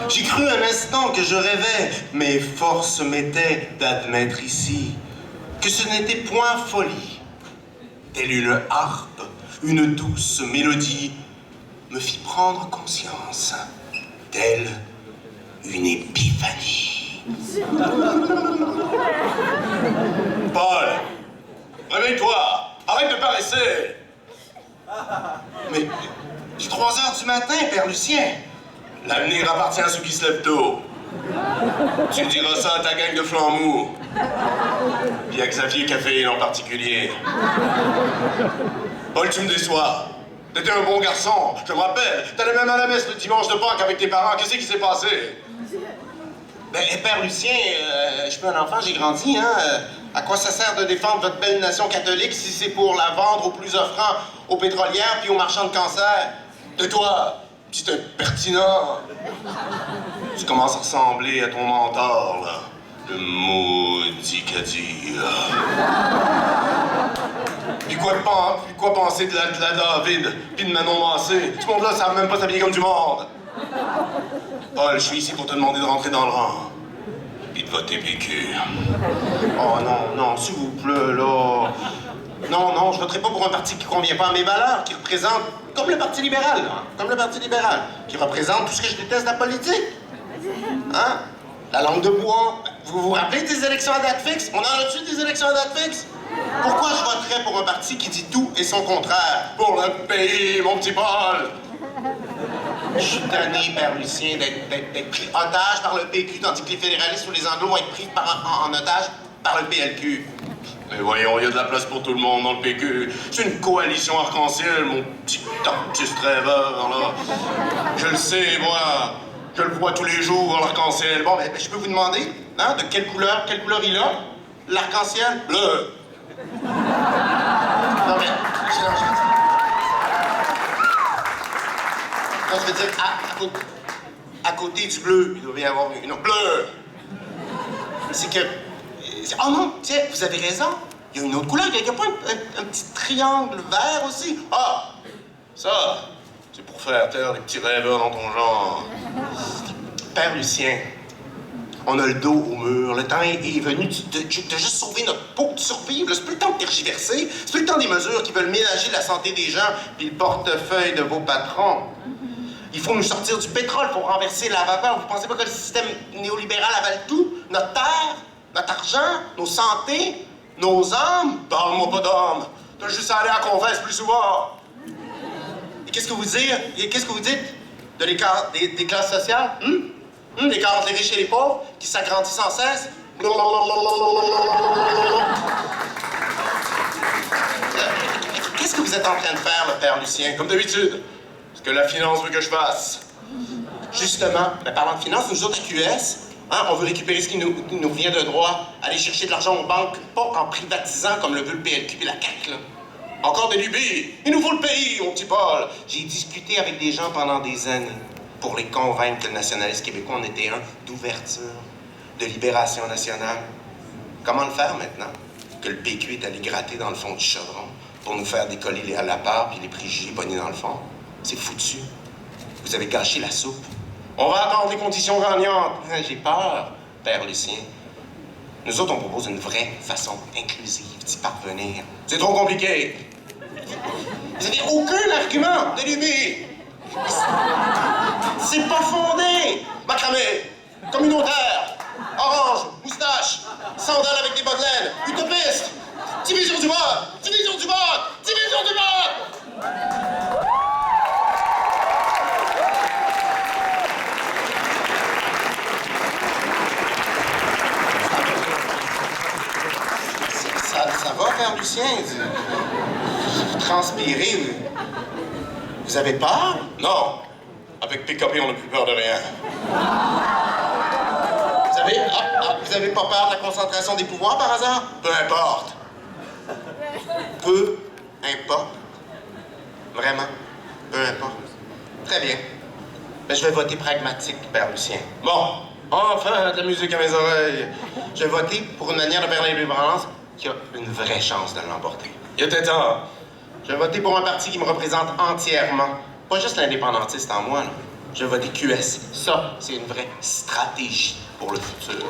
J'ai cru un instant que je rêvais, mais force m'était d'admettre ici que ce n'était point folie. Telle une harpe, une douce mélodie me fit prendre conscience, telle une épiphanie. Paul, réveille-toi, arrête de paresser. Mais il est 3 heures du matin, Père Lucien. L'avenir appartient à ceux qui se lèvent tôt. Tu diras ça à ta gang de flancs mous. Puis à Xavier Caféine en particulier. Paul, tu me déçois. T'étais un bon garçon, je me rappelle. T'allais même à la messe le dimanche de Pâques avec tes parents. Qu'est-ce qui s'est passé? Ben, Père Lucien, je suis un enfant, j'ai grandi, hein. À quoi ça sert de défendre votre belle nation catholique si c'est pour la vendre aux plus offrants, aux pétrolières puis aux marchands de cancer? Tais-toi, petit impertinent. Tu commences à ressembler à ton mentor, là. Le maudit Kadir. Puis quoi penser de la David, puis de Manon Massé? Ce monde-là, ça savent même pas s'habiller comme du monde. Paul, je suis ici pour te demander de rentrer dans le rang. Puis de voter PQ. Oh non, s'il vous plaît, là. Non, je voterai pas pour un parti qui convient pas à mes valeurs, qui représente, comme le Parti libéral, là, comme le Parti libéral, qui représente tout ce que je déteste de la politique. Hein? La langue de bois. Vous vous rappelez des élections à date fixe? On en a-tu des élections à date fixe? Pourquoi je voterais pour un parti qui dit tout et son contraire? Pour le pays, mon petit Paul! Je suis tanné, Père Lucien, d'être pris otage par le PQ, tandis que les fédéralistes ou les Anglo vont être pris en otage par le PLQ. Mais voyons, il y a de la place pour tout le monde dans le PQ. C'est une coalition arc-en-ciel, mon petit artiste rêveur, là. Je le sais, moi. Je le vois tous les jours, l'arc-en-ciel. Bon, ben, je peux vous demander, hein, de quelle couleur il a? L'arc-en-ciel? Bleu. Non, mais, je veux dire, à côté du bleu, il doit y avoir une autre. Bleu. C'est que... Oh non, tiens, vous avez raison. Il y a une autre couleur. Il n'y a pas un petit triangle vert aussi? Ah, ça, c'est pour faire taire les petits rêveurs dans ton genre. Père Lucien, on a le dos au mur. Le temps est venu de juste sauver notre peau, de survivre. C'est plus le temps de tergiverser. C'est plus le temps des mesures qui veulent ménager la santé des gens puis le portefeuille de vos patrons. Il faut nous sortir du pétrole pour renverser la vapeur. Vous pensez pas que le système néolibéral avale tout? Notre terre, notre argent, nos santés, nos âmes? Parle-moi pas d'homme. T'as juste à aller à la confesse plus souvent. Et qu'est-ce que vous dites de l'écart des classes sociales? L'écart entre les riches et les pauvres qui s'agrandit sans cesse? Qu'est-ce que vous êtes en train de faire, le Père Lucien? Comme d'habitude, ce que la finance veut que je fasse. Justement, mais parlant de finances, nous autres, QS, hein, on veut récupérer ce qui nous vient de droit, aller chercher de l'argent aux banques, pas en privatisant comme le veut le PLQ et la CAQ, là. Encore des lubies. Il nous faut le pays, mon petit Paul. J'ai discuté avec des gens pendant des années pour les convaincre que le nationalisme québécois en était un d'ouverture, de libération nationale. Comment le faire maintenant que le PQ est allé gratter dans le fond du chaudron pour nous faire décoller les à la part puis les préjugés pognés dans le fond? C'est foutu. Vous avez gâché la soupe. On va attendre les conditions gagnantes. J'ai peur, Père Lucien. Nous autres, on propose une vraie façon inclusive d'y parvenir. C'est trop compliqué. Vous n'avez aucun argument de lubie. C'est pas fondé. Macramé, communautaire, orange, moustache, sandales avec des bas de laine, utopiste, division du vote, division du vote, division du vote. Ça va, Père Lucien? Vous transpirez, vous avez peur? Non, avec PKP, on n'a plus peur de rien. Vous avez pas peur de la concentration des pouvoirs, par hasard? Peu importe. Peu importe. Vraiment, peu importe. Très bien. Ben, je vais voter pragmatique, Père Lucien. Bon, enfin, de la musique à mes oreilles. Je vais voter pour une manière de faire l'indépendance qui a une vraie chance de l'emporter. Il était temps. Je vais voter pour un parti qui me représente entièrement. Pas juste l'indépendantiste en moi, là, Je vais voter QS. Ça, c'est une vraie stratégie pour le futur.